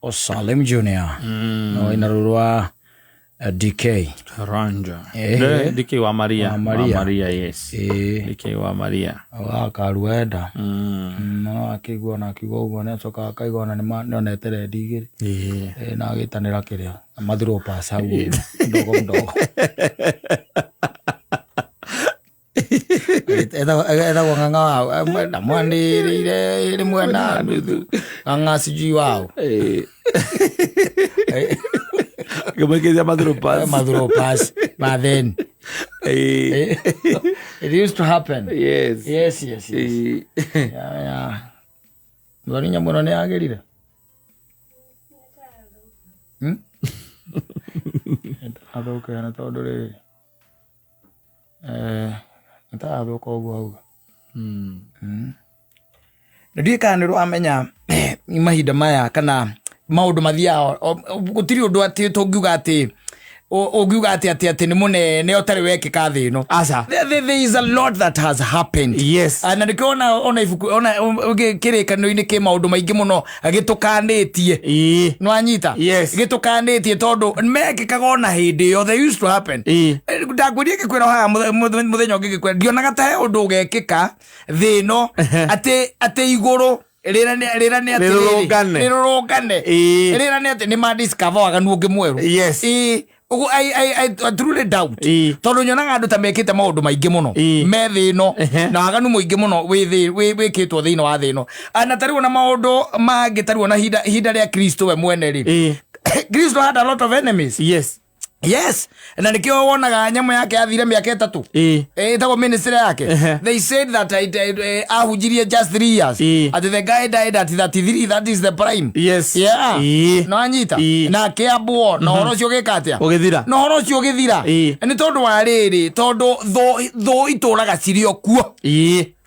o Salim Junior no inarurwa DK Ranja DK wa Maria yes DK wa Maria akaruenda no akigwa na kigo ugo ne soka akaigwa na ne tere digiri na agitanira kiria mathiro pass hau ndogo Eta wanganga na mwandire ile mwana nganga sijui wao kama kile maduro pass but then it used to happen. Yes. Yeah. Mwani nyamono ne agerire adoke na todore ntaado ko gwa ndie kana ro amenya mahinda maya kana maundu mathia gutiri undu ati tungiuga ati ogiuga ati ni munene otari wekika thino asa there is a lot that has happened. Yes, na ndikona ifuku ona kirikano-ini ki maundu maingi muno agitukanetie no anyita gitukanetie tondu mekikaga ona hindi yo they used to happen. Ndagwirie gikwira ha muthenya ngigikwira ndionaga ta undu ugekika thino ati iguru rira ni ati rirugane rira ni ati ni ma discover aganu ngi mweru. I truly doubt. Tondu nyonaga andu ta mekite maundu maingi muno me thino na aganu muingi muno wikitwo thino wa thino ana tariwo na maundu mangitariwo na hinda ria Kristo we mwene ri Kristo had a lot of enemies. Yes, na nikio wonaga nyamo yake athire miaka 3 itago ministry yake they said that ahujirie just 3 years at the guy died at 33. That is the prime. No anyita na Kwabwo no horo cio gikatia ugithira no horo cio githira ni tondu wa riri tondu tho ituraga cirio kuo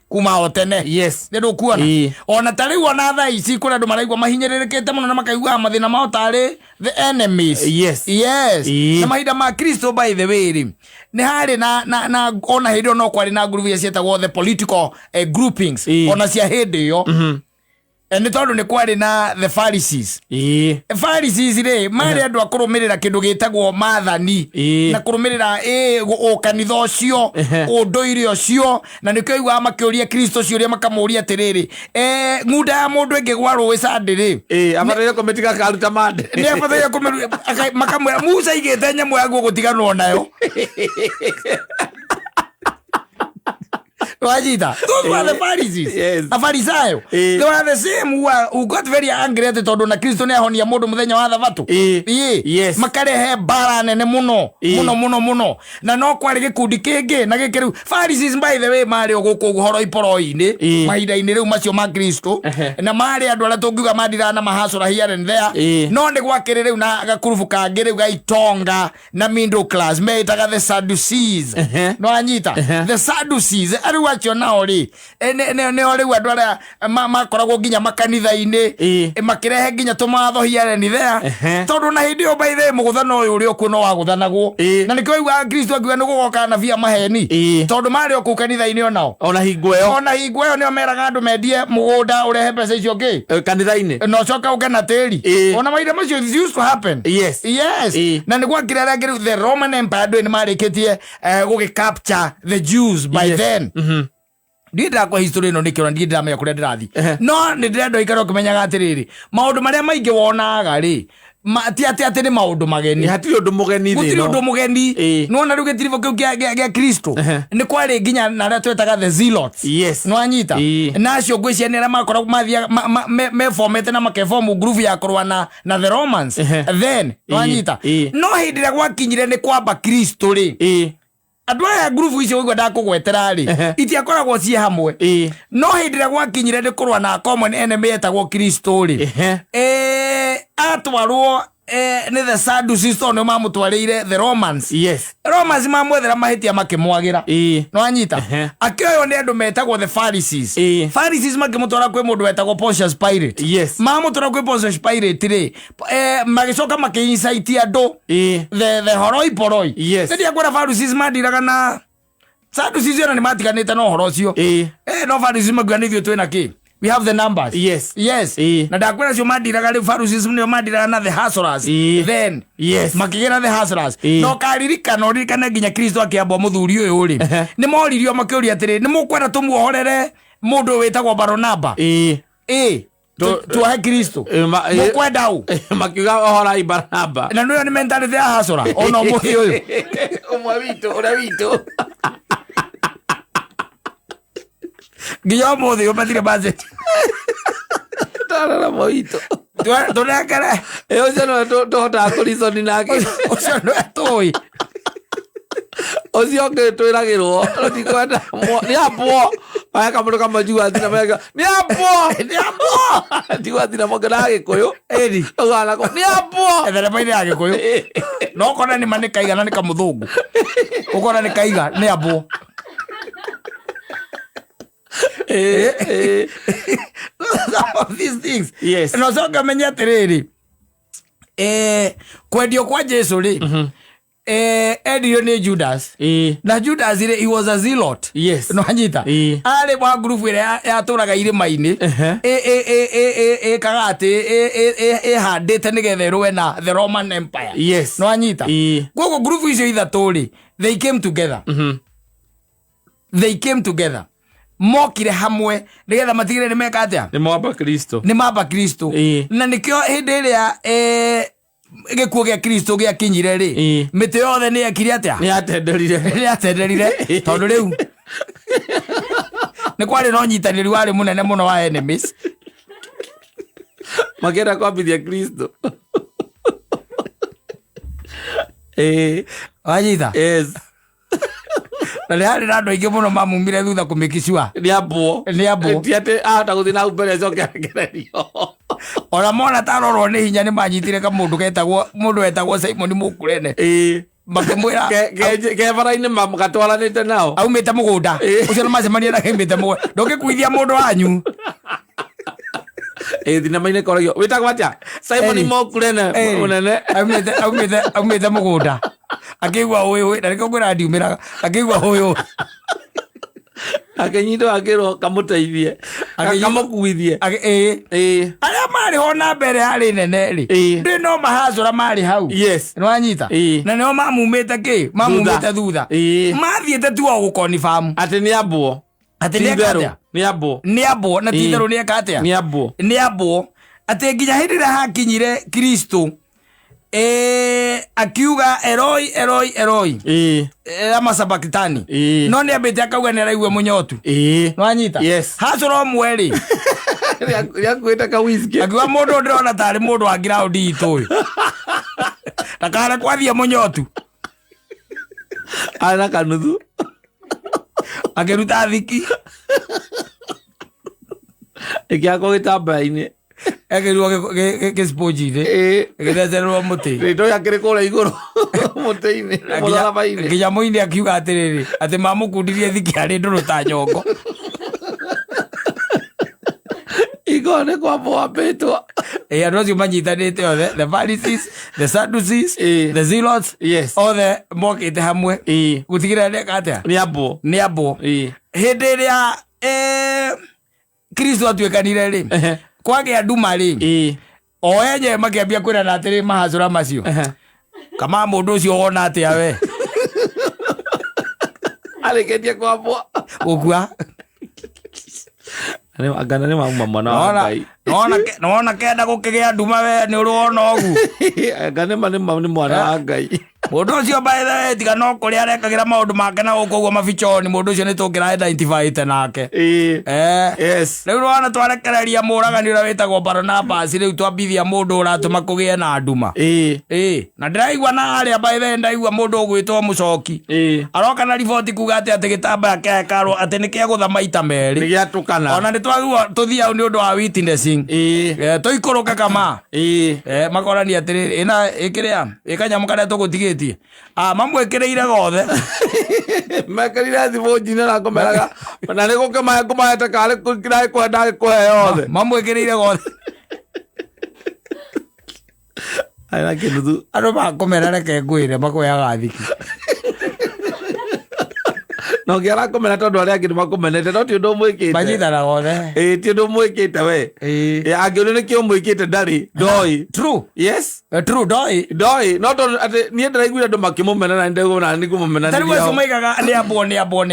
kuma otene ndu kuona ona tari wona tha ici kuna ndu maraigwa mahinyererekete muno na makaigwa mathina mao tari the enemies. Na mahinda ma Kristo by the way ni hari na ona hindi no kwari na group ya cietagwo the political groupings ona cia hindi yo ni tondu ni kwari na the Pharisees. Pharisees re mari andu akurumirira kindu gitagwo mathani na kurumirira kanitha ucio unduire ucio na nikyo igwa makiuria Kristo ciuria makamuria atiriri ngunda ya mundu ingigwa ruwi sandiri abarire kometika karuta mande ni abarire makamwira Musa igete nyamu yaguo gutiganwo nayo Wajita, those were the Pharisees. A Pharisayo. They were the same who got very angry at tondu na Kristo ne ahonia mundu muthenya wa thabatũ. Makarehe bara nene muno. Na no kwari gikundi kingi na gikiru Pharisees by the way mari guku horo iporo-ini mahinda-ini riu macio ma Kristo na mari andu aria tungiuga mandira na mahacura here and there. No ni gwakiri riu na gakurubu kangi riu gaitonga na middle class meitaga the Sadducees. No anyita the Sadducees acho nao ri ne ori andu aria makoragwo nginya makanitha-ini makirehe nginya tumatho here and there tondu na hindi yo by the muguthano uyu uri okuo no waguthanagwo na nikyo igwa Kristo akiuga ni gugoka na via maheni tondu mari oku kanitha-ini onao ona hingo yo ni omeraga andu mendie mugunda urehe mbeca icio ngi kanitha-ini no coka ugana tiri ona maida macio used to happen. Na ni gwakire aria ngiru the Roman Empire ni marikitie gugicapture the Jews by then. Ndira kwa history no nikyo ndira menya kuria ndirathi no ndira ikaro kumenyaga atiriri maundu maria maingi wonaga ri ati ni maundu mageni hatiri undu mugeni gutiri undu mugeni no na ruge tirivo kia Kristo ni kwari nginya na aria twetaga the zealots no anyita nacio ngwicia ni aria makoragwo mathia me-formete na makeform group ya kurwa na the Romans then no anyita no hindi ria gwakinyire ni kwamba Kristo ri andu aya group icio igwa ndakugwetera ri itiakoragwo cie hamwe no hindi ria gwakinyire ni kurwa na common enemy etagwo Kristo ri atwarwo ni the Sadducees no mamutwarire the Romans. Romans mamwethera mahitia makimwagira no anyita akioyo ni andu metagwo the Pharisees. Pharisees makimutwara kwi mundu wetagwo Pontius Pilate. Mamutwara kwi Pontius Pilate ri magicoka makiincite andu the horoi poroi ndia kwera Pharisees mandiraga na Sadducees ona ni matiganite no horo cio no Pharisees maguanithio twina ki we have the numbers. Yes. Yes. Na ndakwira cio mandiraga ri Pharisees nio mandiraga na the hustlers. Then yes. Makigera the hustlers. No karirikana ririkana nginya Kristo akiambwa muthuri uyu ri. Ni moririo makiuria atiri ni mukwenda tumuohorere mundu witagwo Baronaba. Tuahe Kristo. Mukwenda u. Makiuga ohorai Baronaba. Na ndio ni mentality ya hustler. Ono muthi uyu. Umwe witu, ura witu. Giyo muthi ubatire budget. Tarara moito. Tunekere. Ocio no tuhota kurizoni nake. Ocio no etoi. Ocio ke twiragirwo tikwenda ni apo aya kamundu kamajua thina mega ni apo tiwa thina mogera gikuyu eri ogana ko ni apo ethere maire ya gikuyu no kona ni manika igana ni kamuthungu ukona ni kaiga ni apo some of these things. Yes. No so kamenya tiriri kwendio kwa Jesu ri Edio ni Judas. Na Judas he was a zealot. Yes. No anyita. Ale wa group ile ya turaga irima-ini. Kagate handite nigethe rwe na the Roman Empire. Yes. No anyita. Gogo group icio ithatu ri they came together. They came together. Mokire hamwe nigetha matigire ni meka atia. Ni mamba Kristo. Ni mamba Kristo. Na nikio hindi iria gikuo gia Kristo gia kinyire ri mite yothe ni ekire atia ni atenderire tondu riu ni kwari no nyitaniri wari munene muno wa enemies magera kwambithia Kristo wanyita. Yes. Na le hari rando ingi muno mamumire thutha kumikishwa ni abo tiate ahota guthina ubere coke ngererio ona mona tarorwo ni hinya ni manyitire ka mundu getagwo mundu etagwo Simon Mukurene makimwira ke bara-ini makatwaranite nao aumite mugunda ucio macemania na kimite mugunda ndungikuithia mundu wanyu thina maine koragio witagwo atia Simon Mukurene munene aumite mugunda akigwa uyu na riko ngura ndiumiraga akigwa uyu akenyito akiro kamuteithie akamukuithie aria mari hona mbere hari nene ri ndi no mahazura mari hau. Yes. No anyita na no mamumite ki mamumite thutha mathiete tu o gukonifirm ati ni abo ati ni akatia ni abo na tithero ni akatia ni abo ati nginya hindi ria hakinyire Kristo akiuga Eloi ama sabakitani no ni abete akauga ni araigua munyotu. No anyita hacoro mweri ya kweta ka whisky akiuga mundu ndirona tari mundu wa ground itu takara kwathia munyotu ana kanuthu akiruta thiki ikiako gitamba-ini ekirwo gespoji-ini githezerwo muti ndo yakire kura iguru muti-ini mutharaba-ini nginya muini akiuga atiriri ati mamukundirie thiki hari nduru ta nyongo igone Kwabwo wambitwa andu acio manyitanite othe the Pharisees, the Sadducees, the Zealots, othe mokite hamwe gutigira ndeka atia ni abo hindi iria Kristo atuikanire ri kwage anduma ri o enye makiambia kwira na atiri mahazura macio kama mundu ucio wona atia we areketie Kwabwo ukua agana ni mauma mwana wa Ngai nona kenda gukigia nduma we ni urwona ogu agana ni mwana wa Ngai mundu ucio by the way tiga no kuri arekagira maundu make na gukuguo mabichoni mundu ucio ni tungira identify nake yes riu rwana twarekereria muragani uria witagwo Baronaba riu twambithia mundu uratuma kugie na nduma na ndiraigua na aria by the way ndaigua mundu ugwitwo Mucoki aroka na riboti kuga ati gitamba kia hekalu ati ni kia gutha maita meri ni gia tukana ona ni twagua tuthia ni undu wa witnessing tuikuruka kama makorani atiri ina ikiria ikanyamu karia tugutigitie mamwekireire gothe mekerire thimu njine na komeraga na ni gukemaya kumahete kari kirai kwenda kuhe yothe mamwekireire gothe aina kinuthu andu makomera reke ngwire makoyaga thiki no ngiara kumena tondu aria angi nimakumenete no ti undu mwikite banyitana gothe ti undu mwikite we angiona ni kio mwikite ndari ndoi true yes true ndoi no tondu ati nie ndiraiguire andu makimumena na ndegona ni kumumena tari weso maigaga ni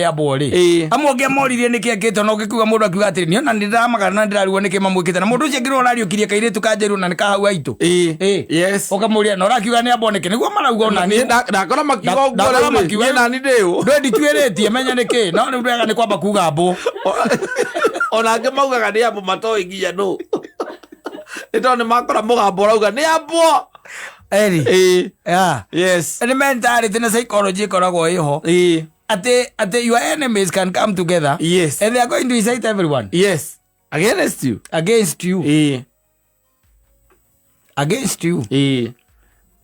abo ri amwe ngiamoririe niki akite no ngikuga mundu akiuga atiri niona ndiramagana na ndiraruo niki mamwikite na mundu ucio ngirwo rariukirie kairitu kanjeru na nikahau aitu yes okamuria no rakiuga ni abo niki niguo marauga ona ni ndakora makiuga uguo ni nani ndiu ndwendi twiritie menya niki no ni ndega ni kwamba kuga abo ona angi maugaga ni abo matoi nginya no ito ni makora mugambo rauga ni abo eri yes and mentality na psychology koragwo iho ate your enemies can come together yes and they are going to incite everyone yes against you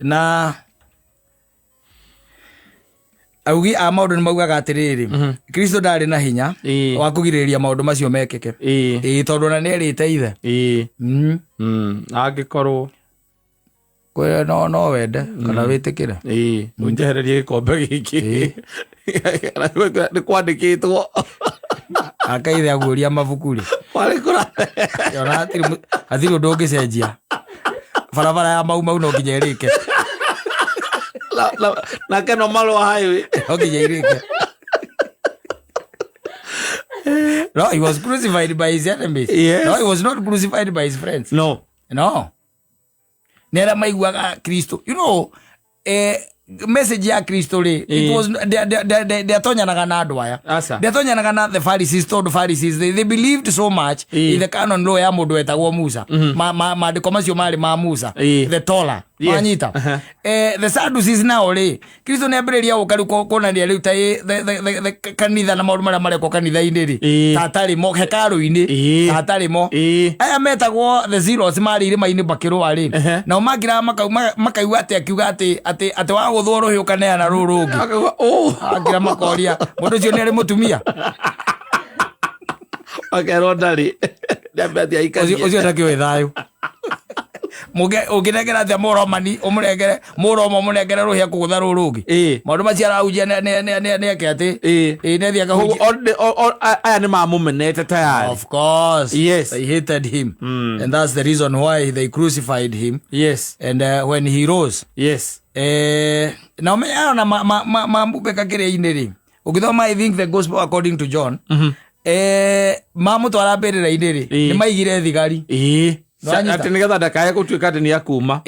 na augi a maundu ni maugaga atiriri Kristo ndari na hinya wa kugiririria maundu macio mekeke tondu na ni erite ithe angikorwo kwe no wende kana witikire unjehererie gikombe giki ni kwandikitwo akaithe aguria mabuku ri warikura yona atiri undu ungicenjia barabara ya mau no nginya irike na keno malo highway nginya irike. No, he was crucified by his enemies. Yes. No, he was not crucified by his friends. No. Nera maiguaga Kristo. You know, message ya Kristo ri, it was they atonyanaga na andu aya. They atonyanaga na the Pharisees, told Pharisees. They believed so much in the canon law ya mundu etagwo Musa. Maandiko macio mari ma Musa. The Torah. Manyita. The Sadducees now ri. Kristo neambiriria gukaruko kuonania riu ta the kanitha na maundu maria mareko kanitha-ini ri. Tatari mo hekaru-ini. Tatari mo. Aya metagwo the zeros mari irima-ini bakirwa ri. Na magira makaiwa ati akiuga ati wa guthwo ruhiu kaneana ruru ngi. Agira makoria mundu ucio ni ari mutumia. Akerwo ndari. Ndambetia ikaria. Ucio ndakio Thayu. Uginegera thia muromani umurengere muromo munengere ruhia kugutha rurungi maundu macio araujia ni akete ne thia kahuji aya ni mamumenete tayari. Of course, yes, they hated him, and that's the reason why they crucified him. Yes, and when he rose, yes, na umeona mambubeka kire-ini ri ukithoma I think the gospel according to John mamutwara mbirira-ini ri ni maigire thigari ati nigetha ndakaye gutuika ati ni akuma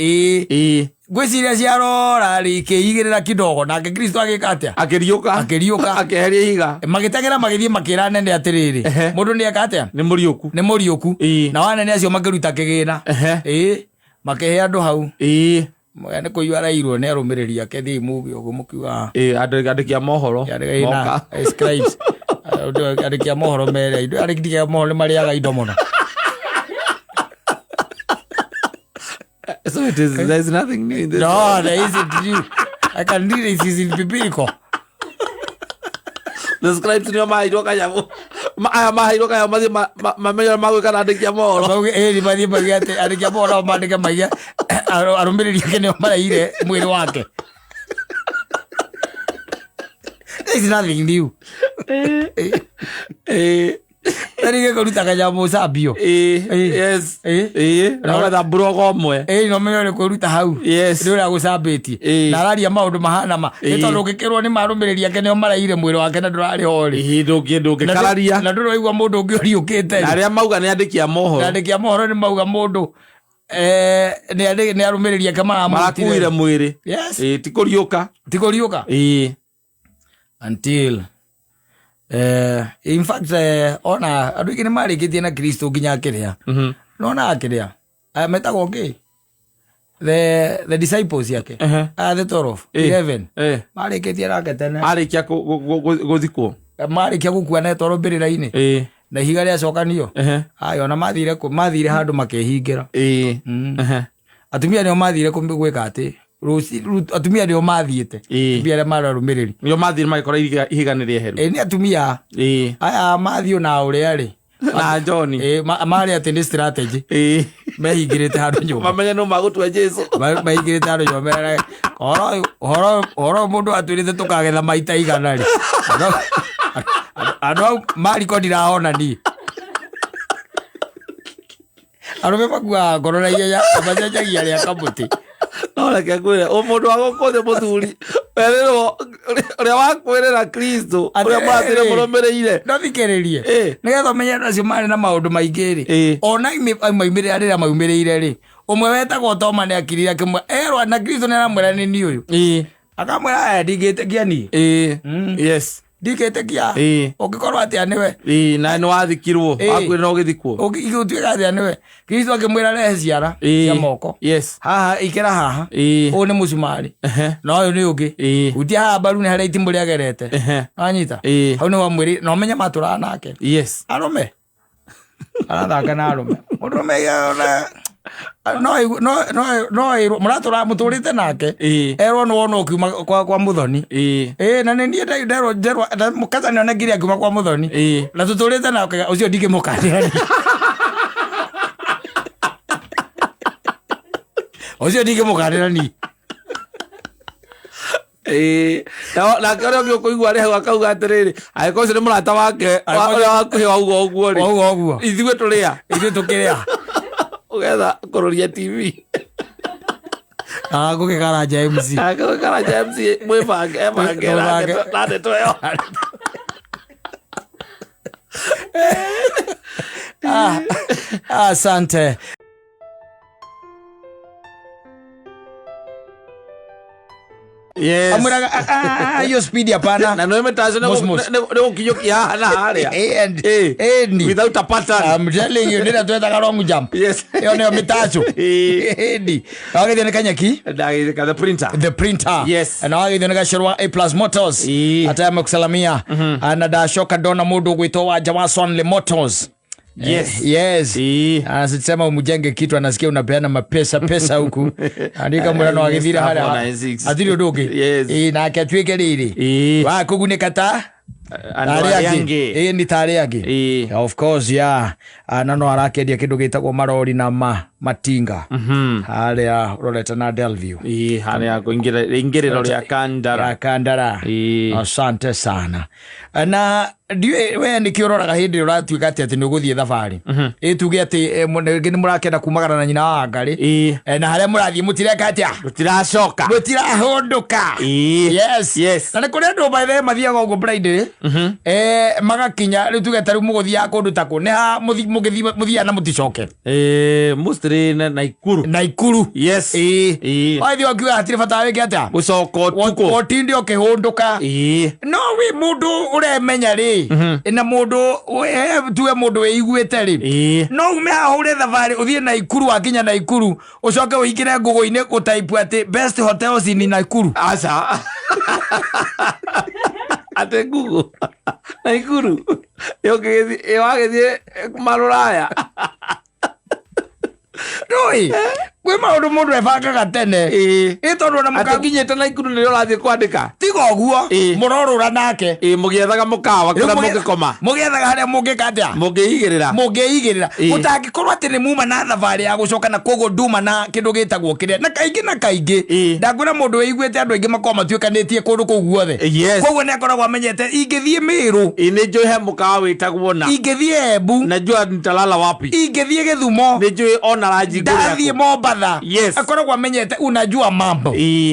gwiciria ciarora ri kiigirira kidogo nake Kristo agikatia akiriuka akeheria higa magitagira magithie makira nene atiriri mundu ni akatia ni muriuku na wanene acio makiruta kigina makehe andu hau ni kuiwarairwo ni arumiriria ke thi mugi ugu mukiuga andikia mohoro moka scribes andikia mohoro mere indo andikia mohoro mariaga indo muno. So there's nothing new in this. No, there isn't new. I can read it, is in biblical. The scribes ni mahairu kanyamu. Mahairu kanyamu mamenyo magwika na andikia mohoro. Ni bathi andikia mohoro mandika maiya arumbiriria kene maraire mwiri wake. There is nothing new. Tarige kuruta kanyamu sabio. Yes. Na da brogo mwe. No menyo kuruta hau. Yes. Ndio ya gucabetie. Na araria maundu mahana ma. Ito ngikirwo ni marumiriria kene maraire mwiri wake na ndurari hori. Ndugi kararia. Na nduro igwa mundu ungi uriukite. Na aria mauga ni andikia mohoro. Na andikia mohoro ni mauga mundu ni arumiriria kama marakuire mwiri. Yes. Tikuriuka. Until in fact ona andu ingĩ nĩ marĩkĩtie na Kristo nginya akĩrĩa nona akĩrĩa metagwo kĩ the disciples yake the 12 11 marĩkĩtie nake tene arĩkia gũthikwo marĩkia gũkua na toro mbĩrĩra-inĩ na ihiga rĩacokanio ona mathire handũ makehingĩra atumia nĩo mathire gwĩka atĩ atumia nĩo mathiĩte atumia arĩa mararũmĩrĩri nĩo mathire magĩkora ihiga nĩ rĩeheru nĩ atumia aya mathiĩ na ũrĩa rĩ na John marĩ atĩ nĩ strategy mehingĩrĩte handũ nyũmba mamenye no magũtua Jesu mehingĩrĩte handũ nyũmba ũhoro mũndũ atwĩrĩte tũkagetha maita igana rĩ Ando mali ko ndirahona ni. Arume makua ngoro na iya abajajagia ria kabuti. Ora ke kwire o mundu agokothe muthuri perero ria wakwirira Kristo ria matire muromereire ndathikiririe nigetha menye acio mari na maundu maingi ri ona maimirira rira maumirire ri umwe wetagwo Toma ni akirira kimwe erwa na Kristo ni aramwira ni ni uyu akamwira ndigitekia ni yes ndiketekia ugikorwo atia niwe na ni wathikirwo akwirira ugithikwo ugituika atia niwe Kristo akimwira rehe ciara cia moko yes haha ikira haha u ni mucumari no uyu ni ungi utia haha mbaru ni haria itimu riagerete anyita hau ni wamwiri no menya matura nake yes arume arathaka na arume murume no muratura muturite nake erwo no wona ukiuma kwa muthoni na ni ndie nderwo mukaza ni onegire akiuma kwa muthoni na tuturite nake ucio ndingimukandira ucio ndingimukandira ni na kero kyo kuigwa rehe akauga atiriri aiko cire murata wake wakuhe waugo uguo ri waugo ithuĩ turia ugetha kuroria TV gukikara James mwibange nande tweyo asante. Yes. Amuraga yo speed hapana. Na no metazo ne ukiyokia hana haria. And without a pattern. I'm telling you nenda tueta wrong jump. Yes. Yo ne metazo. Edi. Wage ne kanyaki. The printer. Yes. Na wage ne gashirwa A+ Motors. Atayama kusalamia. Ana da shoka dona mudu gwito wa Jawason Le Motors. Yes. Anasema umujenge kitu anasikia unapeana mapesa huku. Andika murano agithira haria. Athiri ndugi. Na akatwike riri. Wa kugunekata Ariagi. Ni tariagi. Of course no arakendia kindu gitagwo marori na matinga. Haria uroreta na Delview. Haria kuingirira ria Kandara. Asante sana. Na ndiwe we ni kiororaga hindi uratuika ati ni uguthie thabari tuge ati ni murakenda kumagana na nyina wa ngari na haria murathie mutireka atia mutirahunduka. Yes na ni kuri andu by the mathiaga ugo blind magakinya riu tuge taru muguthia kundu taku ni ha muthia na muticoke mustri na Naikuru. Yes. Wathi wakiwa atire bata weke atia mucoko tuko otindi okihunduka no wi mundu uremenya ri ina mundu tuwe mundu weiguite ri no ume hahure thabari uthie Naikuru akinya Naikuru ucoke uikire ngugu-ini gutaipu ati best hotels in Naikuru asa ate Google Naikuru yogethi wagethie maruraya Roi kwe maundu mundu ebangaga tene tondu na mukakinyete Naikuru ni urathie kwandika tiga uguo murorura nake mugiethaga mukawa kira mugikoma mugiethaga haria mungikatia mugiigirira utangikorwo ati ni muma na thabari ya gucoka na kogo nduma na kindu gitagwo kiria na kaingi ndangwira mundu weiguite andu aingi makoma matuikanitie kundu kuu guothe koguo ni akoragwo amenyete ingithie Miru ni njuhe mukawa witagwo na ingithie Embu najua nitalala wapi ingithie Githumo ni njuhe ona raji ngure ndathie Mombasa akoragwo amenyete unajua mambo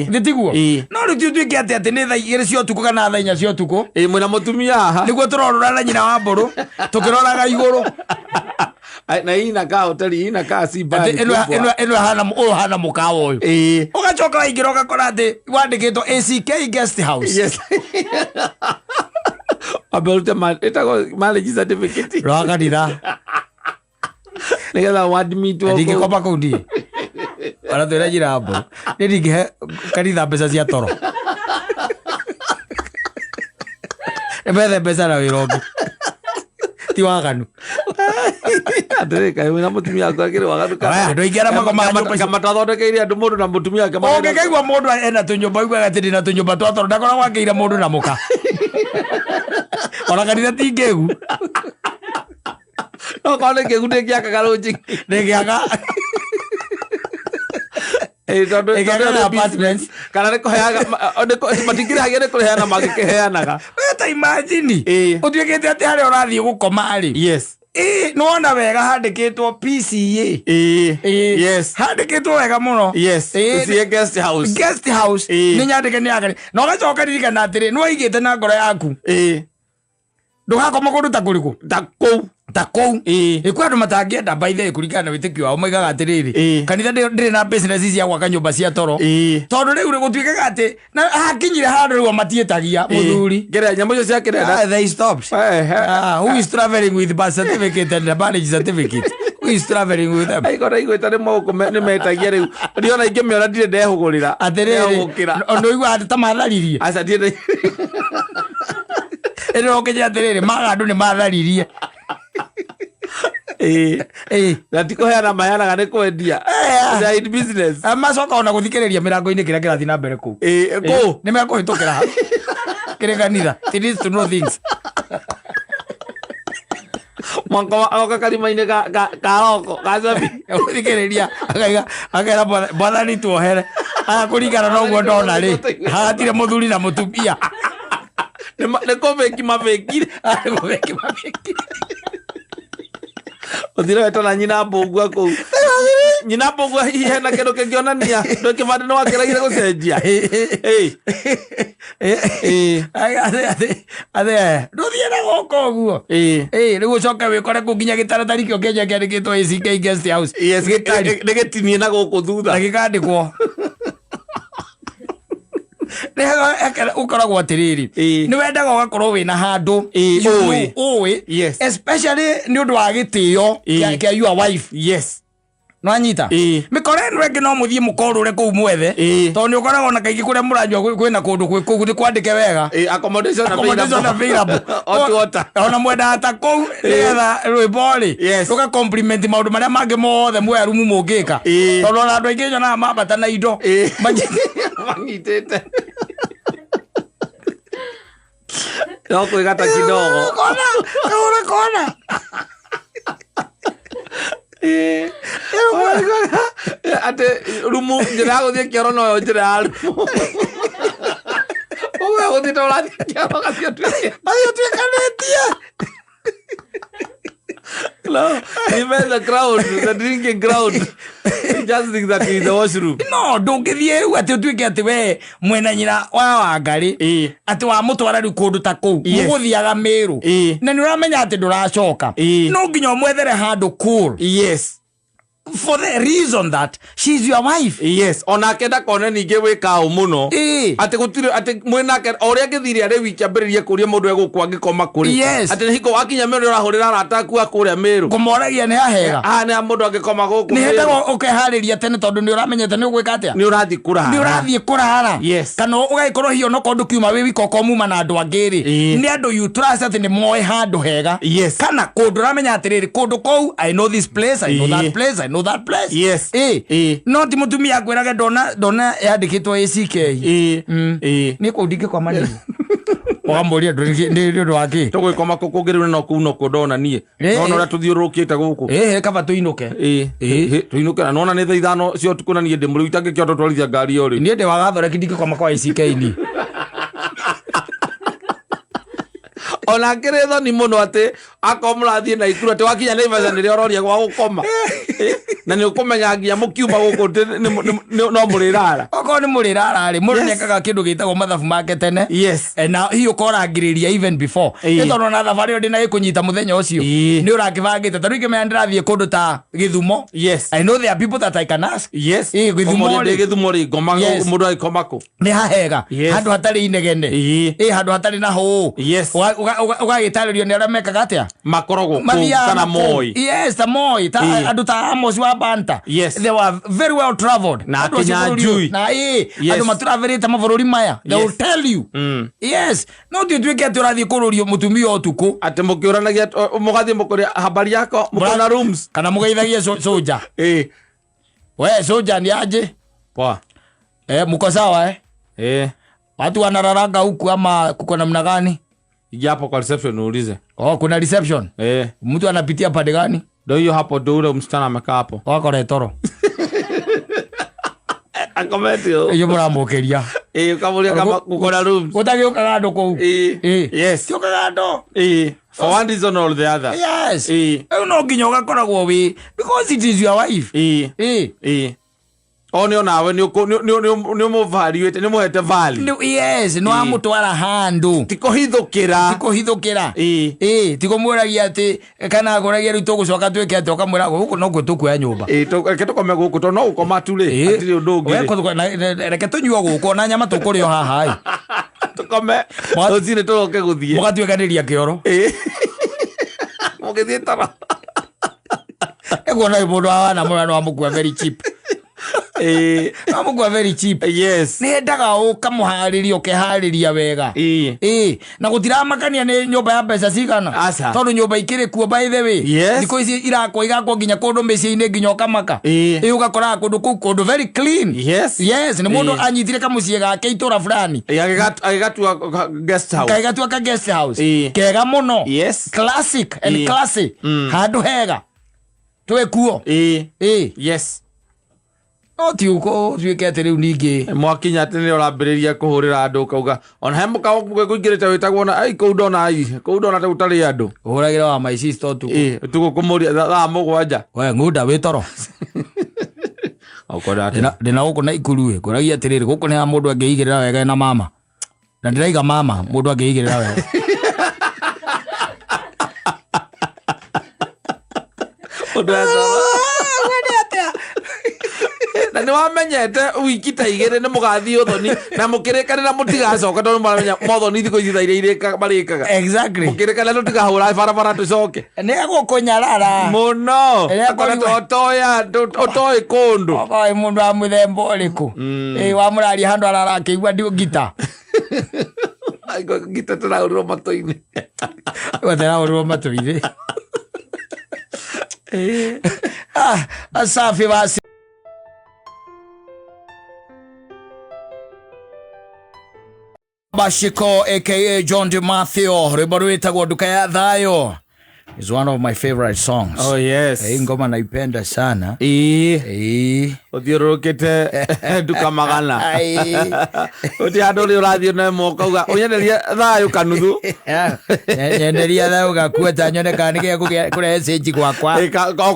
nditiguo no riu tuike ati ni thaa 2 cia utuku kana thaa 4 cia utuku mwina mutumia haha niguo turorora na nyina wa mburu tukiroraga iguru na ina ka hoteli ina ka si bali eno hana mukawa uyu ugacoka waingira ugakora ati wandikitwo ACK guest house. Yes. Abelte marriage certificate rwakanitha nigetha wadmitwo ndingikopa kuu ndie aratwira njira mburu ni ndingihe kanitha mbeca cia toro ebethe mbeca na wira ungi ti waganu atirika wina mutumia akagire waganu ndo ingera kama tathonekeire andu mundu na mutumia ake ungekaigua mundu ena tunyumba igwa gatiri na tunyumba twa toro ndakoragwo akeira mundu na muka ona kanitha tingegu no kone kegude kiaka runji negiaga apartments kana ne koheaga matikira hagere koheana magikeheanaga ta imagine utuikite ati hari urathie gukoma ari yes nona wega handikitwo PCA yes handikitwo wega muno yes ucie guest house ni nyandike ni akari no gacoka ririkana atiri no igite na ngoro yaku ndugakoma kundu ta kuriku ta kou ikwa andu matangienda by the kuringana na witikio wao maigaga atiriri kanitha ndiri na business cia gwaka nyumba cia toro tondu riu ri gutuikaga ati na hakinyire handu riu matietagia muthuri ngere nyambo icio cia kirenda they stopped who is traveling with birth certificate and marriage certificate who is traveling with them aikora igweta ni moko ni metagia riu ndiona inge miora ndire ndehugurira atiriri ondu igwa ati tamatharirie aca ndire ero keje atiriri magandu ni matharirie natiko heana mayanaga ni kwendia side business macoka ona guthikiriria mirango-ini kiria kirathi na mbere ku ni mekuhitukira ha kireganitha it is to know things mwanko agoka karima-ini karoko gacabi guthikiriria akera bwathani tuohere kuringana na uguo ndona ri hagatire muthuri na mutumia ni kuveki mavekire uthire wetona nyina mbungua kuu nyina mbungua hena kindu kingionania ndo kibande no wakiragire gucenjia nduthie na goko guo riu ucoke wikore ku nginya gitaratari kio kenja kiandikitwo ACK guest house ni gitinie na guku thutha na gikandikwo ukoragwo atiriri ni wendaga ugakorwo wina handu uwi especially ni undu wa gitio kia your wife yes no anyita mikore eno engi no muthie mukorure kuu mwethe tondu ni ukoragwo na kaingi kuria muranjwa kwina kundu kuu ni kwandike wega accommodation available ona mwenda ata kuu nigetha rwibori ruka compliment maundu maria mangi mothe mwe rumu mungika tondu ona andu aingi nyona mambata na indo manyitite no kwigata kidogo kona ate rumu njira guthie kioro no njira ya rumu uwe guthie urathie kioro gathie tuikanitie no even the crowd the drinking crowd just think that is the washroom no ndungithie riu ati utuike ati we mwena nyina wa ngari ati wa mutwara riu kundu ta kuu muguthiaga miru na ni uramenya ati nduracoka no nginya mwethere handu cool yes for the reason that she's your wife yes ona kenda kone ninge wika umuno ati gutire ati mwinake oria ngithire ari wiki ambiririe kuria mundu egukwa ngikoma kuri ati hiko wakinya miru urahurira rataku akuria miru kumoragia ni ahega ni mundu angikoma guku ni henda ukehariria tene tondu ni uramenyete ni ugwika atia ni urathie kurara kana ugaikorwo hiyo no kondu kiuma wi wiko komuma na andu angiri ni andu you trust ati ni moe handu hega kana kundu uramenya atiriri kundu kou I know this place I know that place I know that place no ti mutumia akwirage ndona yandikitwo ACK ni kundike kwa mani ogamboria ndio wake tugikoma kukugirwe no kuno kudona nie no ora tuthiurukiite guku kaba tuinuke tuinuke na nona ni thaa ithano cio tukuna nie ndimuri itange kioto twarithia ngari yori nie ndi wagathore kindike kwa ACK ni ona ngiretho ni muno ati akomrathie na ikuru ati wakinya Naivasha ni ororia gwa gukoma na ni ukumenya nginya mukiuma guku no murirara oko ni murirara ri mundu nekaga kindu gitagwo mathabu make tene na hiyo korangiriria even before itono na thabari ndi na ikunyita muthenya ucio ni urakibangite taru ikimenya ndirathie kundu ta Githumo I know there are people that I can ask Githumo ri ngoma mundu aikomako ni hahega handu hatari inegene handu hatari na ho ugagitaririo ni aria mekaga atia makorogo kana moi the moi andu ta Amos wa Banta they were very well traveled na Kinyanjui na andu maturaverite mabururi maya they will tell you no tutuike ati urathie kururio mutumia utuku ati mukiuranagia mugathie mukuria habari yako mukona rooms kana mugeithagia soja we soja ni aje poa muko sawa watu wanararanga huku ama kuko namna gani hapo kwa reception uulize kuna reception mtu anapitia pande gani ndio hiyo hapo ndio ule msichana amekaa hapo wako retoro akometio hiyo muramukiria Ukamuria kama kukona rooms. Utagiokaga andu kou. Yes. Tiokaga andu. For one reason or the other. Yes. No nginya ugakoragwo wi because it is your wife. Onio nawe ni mo evaluate ni mo hete value. Yes, no amutwara handu. Tikuhithukira. Tiko mwiragia ati kana akoragia ri tugucoka tweke ati okamwira guku no gwe tukuya nyumba. Reke tukome guku to no ukoma tu ri. Atiri undu ungi. Reke tunyua guku na nyama tukurio haha. Tukome. Tuzire turoke guthie. Mugatuikaniria kioro. Mugithie tara. Ego na mundu awana murano amukua very cheap. Amukua very cheap. Yes. Ni endaga ukamuhariria ukehariria wega. Na gutiramakania ni nyumba ya mbeca cigana. Tondu nyumba ikiri kuo by the way. Thiko ici irakwo igakwo nginya kundu micii-ini nginya ukamaka. Ugakora kundu kuu kundu very clean. Yes, ni mundu anyitire kamucie gake itura fulani. Agatua guest house. Agatua ka guest house. Kega muno. Classic and classy. Handu hega. Twe kuo. Yes. No tiuko tuike ati riu ningi mwakinya ati ni urambiriria kuhurira andu kauga ona he muka gwingirite witagwo na ai kou ndona ta utari andu uhuragira wa my sister tu tugukumuria thaa mugwanja we ngunda witoro okora ndina guku na ikuru kuragia atiriri guku ni ha mundu angiigirira wega na mama na ndiraiga mama mundu angiigirira wega na ni wamenyete wiki ta igire ni mugathi uthoni na mukirikanira mutigacoka tondu maramenya mothoni thiko ici thaire irika barikaga mukirikanira tutigahura barabara tucoke ni agukunyarara muno otoya otoi kundu oi mundu wa muthemba uriku wa murari handu ararakiigua ndio gita aigo gita turaurwo matu-ini turaurwo matu-ini asafi basi Bashiko aka John de Matthew ribaruita kwa duka ya Thayu is one of my favorite songs. Oh yes. Ngoma naipenda sana. Uthiurukite duka magana. Uti adoli urathio na moka uga unyenderia Thayu kanuthu. Nyenderia Thayu gakua tanyone kanike kure message gwakwa.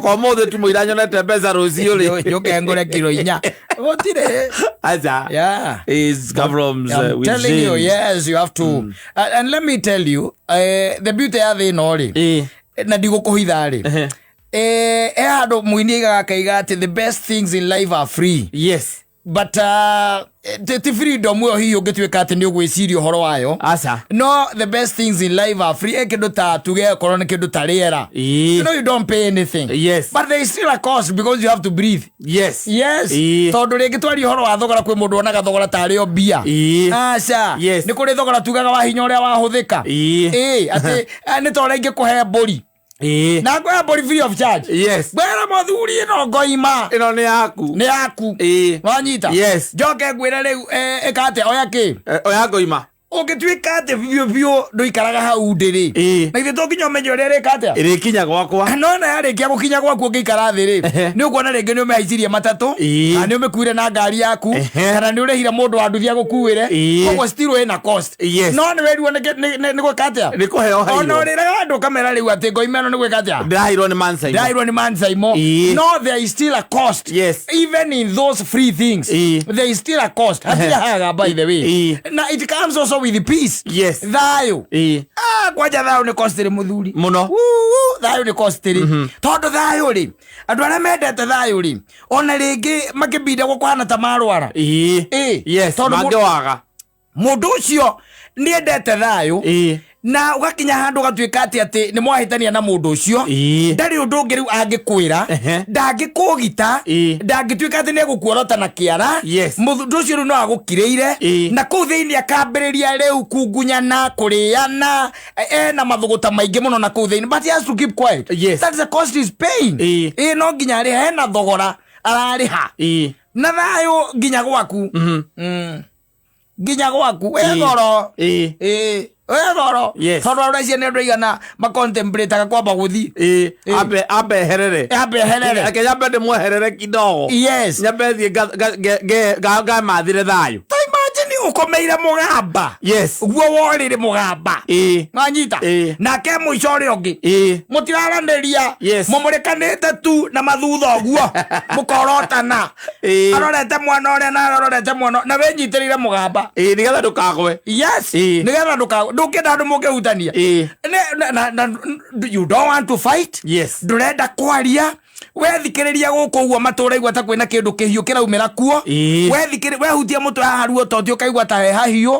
Ko mothe tu muiranyonete mbeca rucio ri. Yoke ngore kilo 4. Otire. Aza. Yeah. Is from I'm telling you, yes, you have to. And let me tell you, the beauty of the nori. Na ndigukuhitha ri handu muini gakaiga ati the best things in life are free. Yes, but the freedom yo hiyo gitweka ati ni ugwiciria horo wayo no the best things in life are free ekindu ta tuge korwo ni kindu ta riera you know you don't pay anything. Yes, but there is still a cost because you have to breathe. Yes tondu ringi twari horo wa thogora kwi mundu onaga thogora ta rio bia ni kuri thogora tugaga wa hinya uria wahuthika ati ni tora ingi kuhe mburi na kwa body free of charge. Yes, bera muthuri ino ngoima ino ni yaku wanyita. Yes, joke gwira riu ekate oya ki oya ngoima ugituika ati bio nduikaraga hau ndiri na ithe tokinya menyo ria rekate irikinya gwakwa no na yarikia gukinya gwaku ngikara thiri ni ukuona ringi ni umehaicirie matatu na ni umekuire na ngari yaku kana ni urehire mundu wa nduthi agukuire koguo still ina cost. No ni weruo ni gwikate ni kuheo hairo ona uriraga andu kamera riu ati ngoima ino ni gwikate ndahirwo ni Mansaimo. No, there is still a cost. Yes, even in those free things there is still a cost. By the way na it comes also with the peace. Yes, Thayu kwaja Thayu ni costly muthuri muno. Thayu ni costly tondu Thayu ri andu aria mendete Thayu ri ona ringi makibida gukwahana ta marwara. Yes, mangewaga mundu ucio ni endete Thayu na ugakinya handu gatwika ati ni mwahitania na mundu ucio ndari undu ungi riu angikwira ndangikugita ndangitwika ati ne gukuorota na kiara mundu ucio riu no agukireire na kuu thiini akambiriria riu kungunyana kuriana na mathuguta maingi muno na kuu thiini but he has to keep quiet. That is the cost is paying. No nginya ari hena thogora arariha na Thayu nginya gwaku nginya gwaku egoro egoro tondu auracia ni andu aigana macontemplataga kwamba guthi ambe herere ake nyambe ndimweherere kidogo nyambe thie ngamathire Thayu. Imagine ukomeire mugamba yes guo worire mugamba nganyita nake muicore ongi mutiraraniria mumurekanite tu na mathutha guo mukorotana arorete mwana ore na arorete mwana na wenyitirire mugamba nigetha ndukagwe yes nigetha ndukenda andu mukehutania you don't want to fight yes ndurenda kwaria wethikiriria guku uguo matura igwa ta kwina kindu kihiu kiraumira kuo wehutia mutwe haruo tondio kaigwa ta he hahiu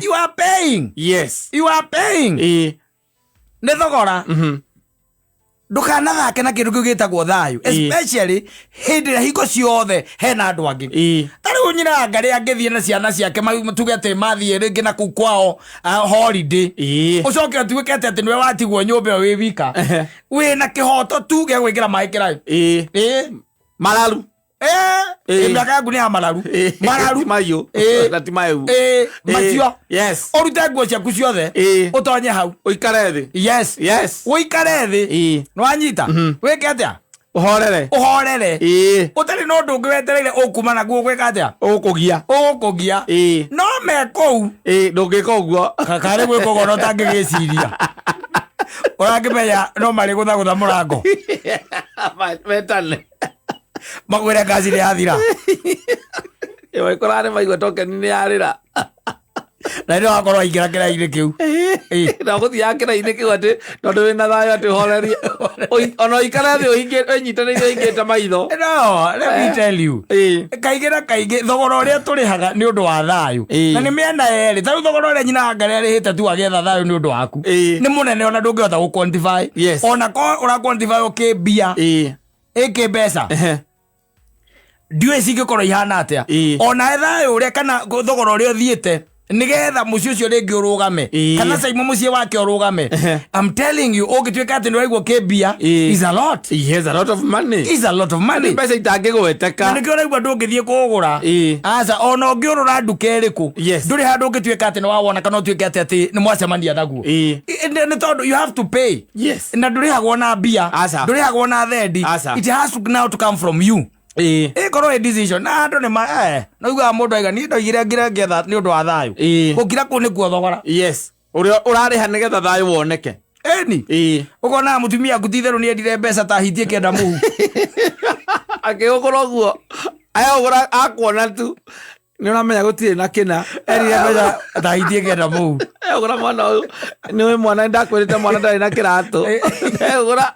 you are paying you are paying ne thogora ndukana thake na kindu kigitagwo thayu especially hindi ya hingo ciothe hena andu angi tari unyira ngari angithie na ciana ciake matugete mathie ringi na kuu kwao holiday ucoke atuikete ati niwe watigwo nyumba wi wika wina kihoto tu gia gwikira mai kirai malaru miaka yangu ni ya malaru mayo ati mayo matio yes orute nguo ciaku ciothe utonye hau uikare thi yes uikare thi nwanyita wike atia uhorere utari no ndungi wetereire ukumana guo gwika atia ukugia no mekou ndungika uguo kakare gwiko gono tangigiciria urangimenya no mari guthagutha murango metane magwire ngazi ni yathira ewe korane maigwa tokeni ni yarira na ndio akorwo ingira kira-ini kiu na guthia kira-ini kiu ati tondu wina thayu ati horeria ona ikara thi unyitaniire ingite maitho no let me tell you kaigira kaigi thogora uria turihaga ni undu wa thayu na ni mienda yeri thayu thogora uria nyina ngari arihite tu agetha thayu ni undu waku ni munene ona ndungihota gu quantify ona ko ura quantify ukibia iki mbeca ndiwe cingikorwo ihana atia ona thayu uria kana thogora uria uthiite nigetha mucio cio ringi urugame kana Saimo mucie wake urugame I'm telling you ugitwika ati ndiraigwo kibia is a lot a lot of money pesa itangigweteka nikio raigwa ndungithie kugura aca ona ungiurura nduka iriku nduri handu ungitwika ati niwawona kana utwike ati ni mwacemania naguo ni tondu you have to pay na ndurihagwo na bia ndurihagwo na thendi it has to now to come from you korwo decision na andu ni no igwa mundu aiga ni ndoigire ngetha ni undu wa thayu gukira ku ni kuo thogora uria urariha nigetha thayu woneke ukona mutumia kutitheru ni endire mbeca ta hitie kenda muhu akigukura guo ayogura akuona tu ni uramenya gutire na kina erire mbeca ta hitie kenda muhu ayogura mwana uyu ni mwana ndakwirite mwana ndari na kiratu ayogura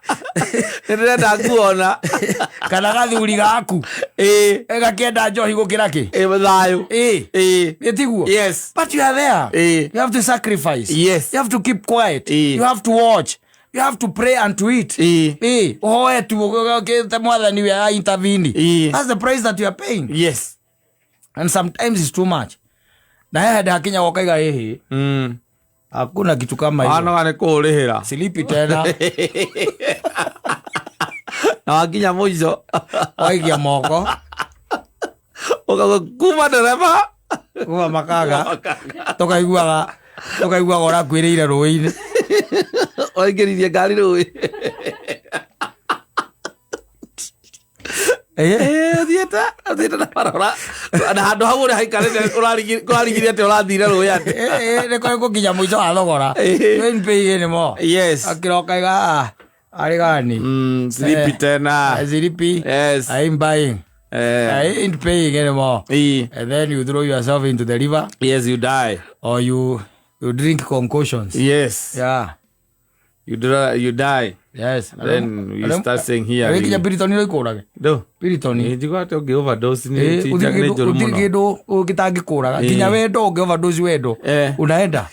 ndirenda kuona kana gathuri gaku gakienda njohi gukira ki thayu etiguo but you are there you have to sacrifice you have to keep quiet you have to watch you have to pray and to eat ohoe tu te mwathani we intervene that's the price that you are paying and sometimes it's too much na hada hakinya wakaiga hakuna kitu kama hiyo ana kurihira silipi tena na wakinya muico waigia moko kuma dereva kuma makaga tukaiguaga urakwiriire ruini oingiririe ngari rui uthiete na marora na handu hau uri haikarite urarigire ati urathire rui ati ni kuri gukinya muico wa thogora npigi ni mo akiroka iga ari gani silipi tena silipi I'm buying I ain't paying anymore and then you throw yourself into the river you die or you drink concussions you die then you start saying here wekinya piritoni ikurage piritoni ndigo ati ungi overdose ni uthirigindo ugitangikuraga kinya wendo ungi overdose wendo unaenda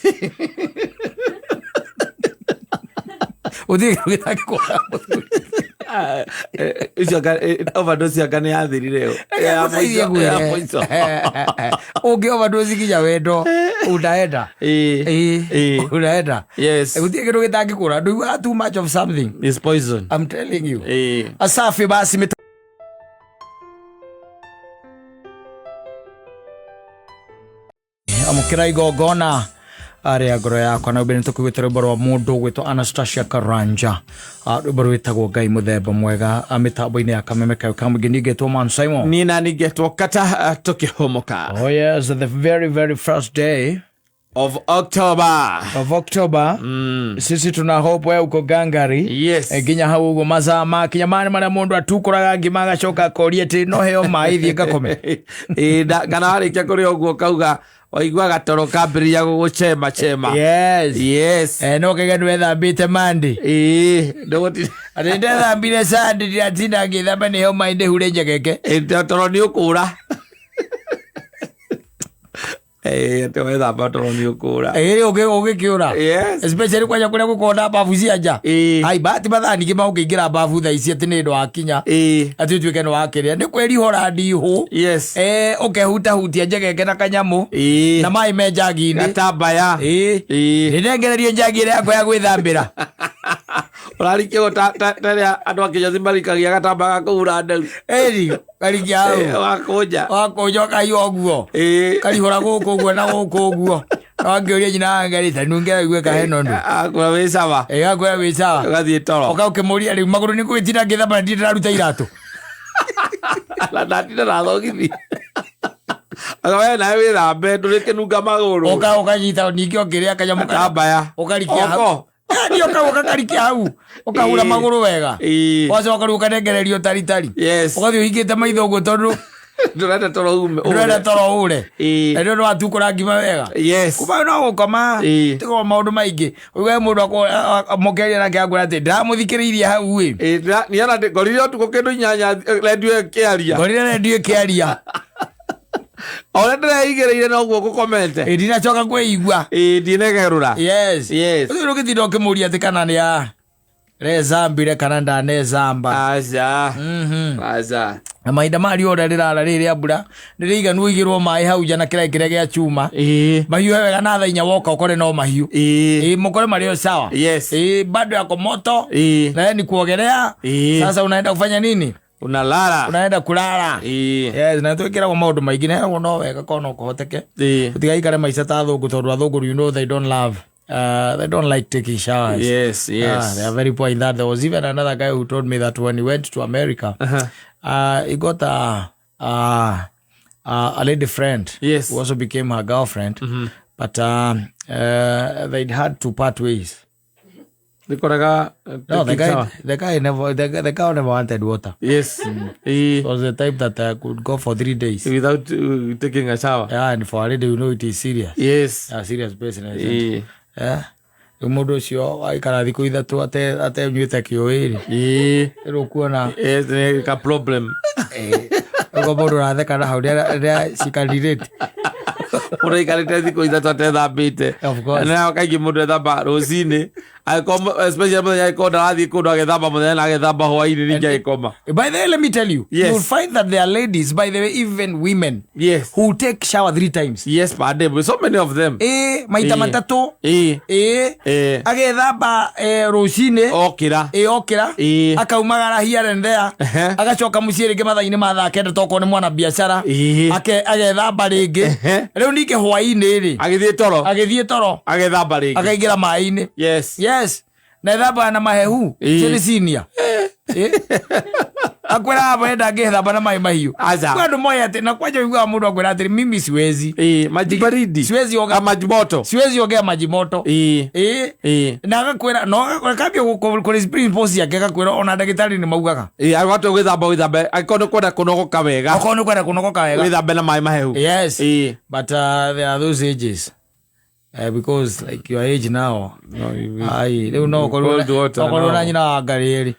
uthirigindo ugitangikuraga icio overdose agane yathirire ungi overdose kinya wendo unaenda unaenda uthirigindo ugitangikura do you have too much of something is poison I'm telling you asafi basi amukira igongona Aria ngoro yakwa na ubeni tukugwetera rwimbo rwa mundu gwitwo Anastasia Karanja rwimbo rwitagwo Ngai muthemba mwega mitambo-ini ya kameme kayo kamwe ngetwo Mansaimo nina ningetwo Kata tukihomoka. Oh yes, the very very first day of October. Sisi tuna hope wewe uko gangari. Yes. Ginya hau ugo mazama kinyamani mara mundu atukuraga ngimaga coka korie ti no heo maithi gakome. Kana ari kya kuri oguo kauga waigwa gatoro kambiria guguchema chema. Yes. No kegenu ethambite mandi. Ndogoti Atende thambire sandi ndiatinda ngithamba ni heo mainde hure njegeke. Toro ni ukura. Tewe da batoro ni ukura. Oge kiura. Yes. Especially kwa kuria gukonda babu cianja. Ai bati bathani ki maukigira babu tha ici ati ni ndo akinya. Ati tuike no akiria ni kweri hora ndihu. Yes. Ukehuta hutia njegeke na kanyamu. Na mai me njagi-ini. Gatambaya. Ninengererio njagi ria yakwa ya gwithambira. Urarikio taria andu akinya thimbarikagia gatamba gakura ndau. Karikia hau. Wakoja kayo oguo. Karihora guku guo na guku guo. Wangiuria nyina ngari ta nungera igwe ka heno ndu. Akwa wisawa. Akwa wisawa. Gathie toro. Ukimuria ri maguru ni kwitira ngithamba ndira ruta iratu. La natira na thogithi. Agawe na withambe ndurikinunga maguru. Ukanyita ningio ngiria kanyamu gatambaya. Ukarikia hau. Ndio ukarikia hau. Ukahura maguru wega. Wacha wakaruka nengererio tari. Yes. Ugathi uhingite maitho guo tondu ndurenda toro ume. Ndurenda toro ure. Ndio ndo atukura ngima wega. Yes. Kuba no gukoma. Tiko maundu maingi. Uwe mundu amokeria na kiagura ati ndamuthikiriria hau wi. Ni ana ngorire tuko kindu inyanya radio kiaria. Ngorire radio kiaria. Ora ndĩreigereire no guo gukomete. Ndinacoka kwĩigua. Ndinegerura. Yes. Ũthũ gĩthindo kĩmũria atĩ kana nĩ ya rezambire kana ndanezamba. Aca. Aca. Na mahinda mari ora rĩrara rĩrĩa mbura nĩrĩiganu ũigĩrwo maĩ hau nja na kĩraĩ kĩrĩa gĩa chuma. Mahiũ wega na thainya woka ũkore no mahiũ. Mũkore marĩ sawa. Yes. Bado yako moto. Na ni kuogelea. Sasa unaenda kufanya nini? Unaenda kulala. Yes, na tuikira kwa maundu maingi na no wega kono kuhoteke. Utigaikare maica ta thungu tondu athunguru you know they don't like taking showers. Yes. They are very poor in that. There was even another guy who told me that when he went to America, he got a lady friend. Yes. Who also became her girlfriend. But they'd had to part ways. No, the guy never wanted water. Yes. He was the type that could go for 3 days without taking a shower. Yeah, and for a lady, you know, it is serious. Yes. Serious business. Yeah. Mundu ucio aikara thiku ithatu ate nyuite kiuiri. Rukuona. Yes, a problem. Ugo mundu ratheka na hau ria cikandirite. Uraikarite thiku ithatu ate thambite. Of course. Na kaigi mundu ethamba rucini. Especially when I call the good By the way, let me tell you, you'll find that there are ladies, by the way, even women, who take shower 3 times. Yes, but there were so many of them. Maita matatu. Agethamba rucini. Okira. Akaumagara here and there. Agacoka muciĩ rĩngĩ mathaa-inĩ ma thaa kenda toko nĩ mwana biashara. Agethamba rĩngĩ. Rĩu ningĩ hwaĩ-inĩ rĩ. Agĩthiĩ toro. Agethamba rĩngĩ. Akaingĩra maĩ-inĩ. Yes. Na thamba na mahehu. Chini senior. Akwera hapo enda ngethamba na mai mahiũ. Kwa ndo moya ati na kwaje uigua mundu akwera ati mimi siwezi. Maji baridi. Siwezi oga maji moto. Siwezi ogea maji moto. Na akakwera no akambia ku spring pose yake akakwera ona ndagĩtarĩ nĩ maugaga. Watu gwĩthamba akono kwenda kunogoka wega. Gwĩthamba na mai mahehu. Yes. But there are those ages. Because like your age now, leo no korona nyina wa ngari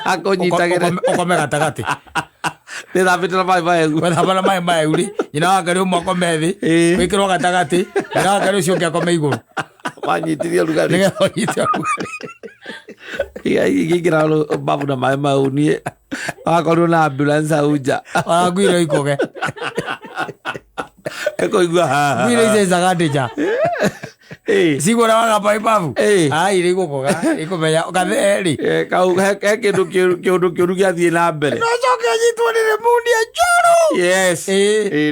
akonyitagire ukome gatagati ndithambite na mai mahehu wethamba na mai mahehu ri nyina wa ngari umwe akome thi wikirwo gatagati nyina wa ngari ucio ũngĩ akome igũrũ wanyitirie rugari igira babu na mai mahehu niĩ wakorwo na ambulance auja wagwire ikoge ekoigua mwire icecaga ndĩnja sigũra wagamba ibabu rĩgũkoga ĩkũmenya gatherĩ kau he kĩndũ kĩũru gĩathiĩ na mbere nocoke Ukanyitwo ni mundi ajuru. Yes.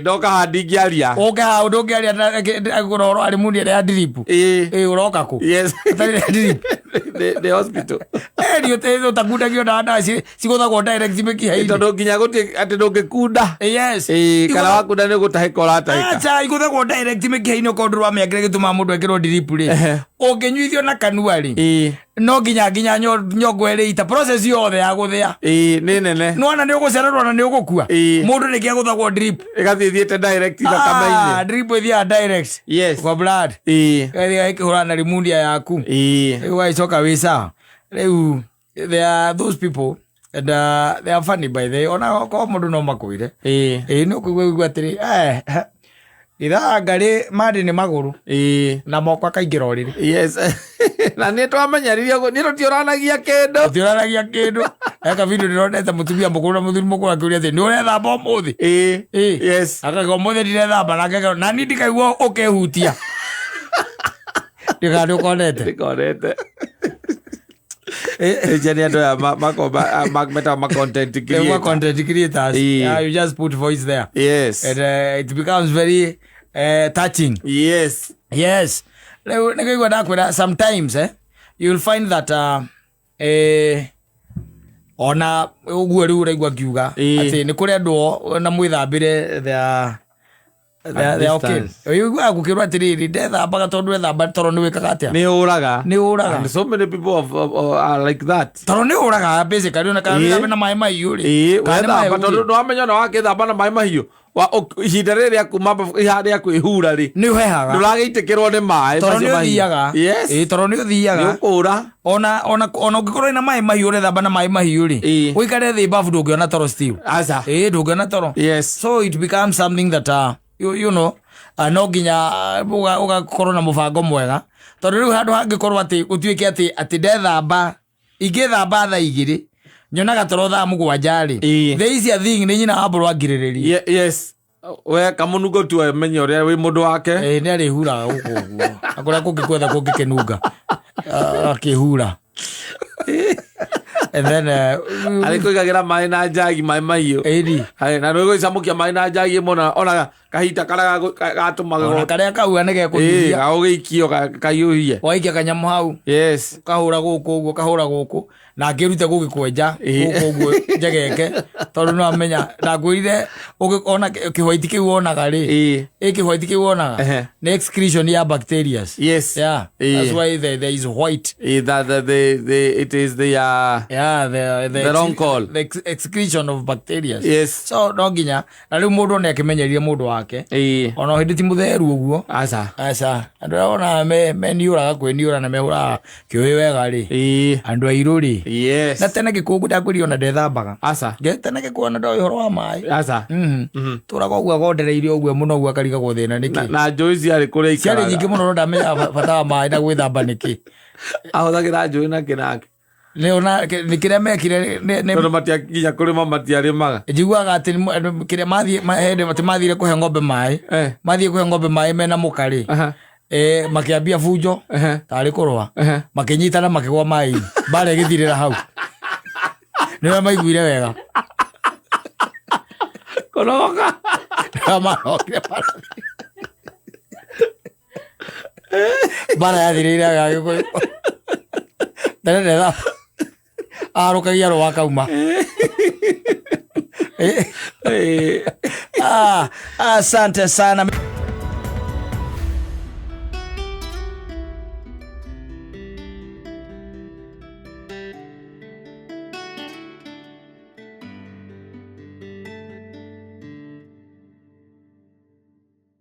Ndoka handingiaria. Oka ndongiaria agororo ari mundi ya drip. Uroka ku. Yes. Atari drip. The hospital. Ndio tezo takundagio na ndaci cigothago direct mekiha indi. Tondu nginya guti ati ndungikunda. Yes. Kana wakunda ni gutahika uratahika. Acha igothago direct mekiha ino kondu wa miakire gituma mundu ekiro drip ri. Unginyuithio na kanua ri. No nginya nyongo iri ita process yothe ya guthia. Ni nene. Nwana ni ugucererwo na ni ugukua. Mundu ni kiaguthagwo drip. Igathiithiite direct thakame-ini. Drip ithia direct. Yes. Kwa blood. Gathia ikihura na rimundia yaku. Waicoka wisa. Riu there are those people and they are funny by the ona ko mundu no makuire. No kuigwa atiri itha ngari mari ni maguru na moko akaingira oriri. Yes. Na ni twamenyariria ni rutioranagia kindu eka video ndironete mutumia mukuru na muthuri mukuru akiuria ati ni urethamba umuthi. Yes. Akaga umuthi ndirethamba na ni ndikaigua ukehutia. Ndikonete. Jani ando ya ma content creators. You just put voice there. Yes. And it becomes very touching. Yes. Sometimes you'll find that ona uguo riu raigua kiuga ati ni kuri andu na mwithambire they okay. You agukirwa atiri ndethambaga tondu ethamba toro ni wikaga atia ni uraga and so many people are like that toro ni uraga basically na kana na mai mahiu ri wethamba tondu no amenya no wakithamba na mai mahiu ihinda riria kuma iharia kwihura ri ni uhehaga nduragiitikirwo ni mai toro ni uthiaga toro ni uthiaga ni ukura ona ungikorwo na mai mahiu urethamba na mai mahiu ri uikare thi bafu ndungiona toro still asa ndungiona toro. Yes. So it becomes something that you know no nginya ugakorwo na mubango mwega tondu riu handu hangikorwo ati utuike ati ndethamba ingithamba tha igiri nyonaga toro tha mugwanja ri the easier thing ni nyina wamburu angiririria. Yes. We kamunungo tu amenye uria wi mundu wake ni ari hura gugu akora kungikwetha kungikenunga akihura. And then aliko igagira mai na njagi mai mahiu na no icamukia mai na njagi mona ona kahita kara gatumaga ona karia kauga ni gekunyia gaugikio kaiuhie waikia kanyamu hau. Yes. Kahura guku na ngirute gugikwenja guku guo njegeke tondu no amenya na ngwire ona kihwaiti kiu onaga ri kihwaiti kiu onaga ni excretion ya bacteria. Yes. That's why there is white. It is the wrong call. The excretion of bacteria. Yes. So no nginya na riu mundu ne akimenyeria mundu wake ona hindi ti mutheru uguo asa andu ona me niuraga kwiniura na mehura kiui wega ri andu airu ri. Yes. Na tene gikungu ndakwiri ona ndethambaga asa tene gikuona ndo ihoro wa mai asa turaga uguo gondereirio uguo muno uguo akariga guthina niki na njoici ari kuria ikara ciari nyingi muno ndamenya bata wa mai na gwithamba niki ahuthagira njui na kinake leona nikiria mekire tondu matiakinya kurima matiarimaga njiguaga ati kiria mathire kuhe ng'ombe mai mathie kuhe ng'ombe mai mena mukari makiambia fujo tari kurwa makinyitana makigwa mai bare githirira hau niwe maiguire wega koroga kama bara yathirira gagiko ndera arukagia ro wakauma. Asante sana.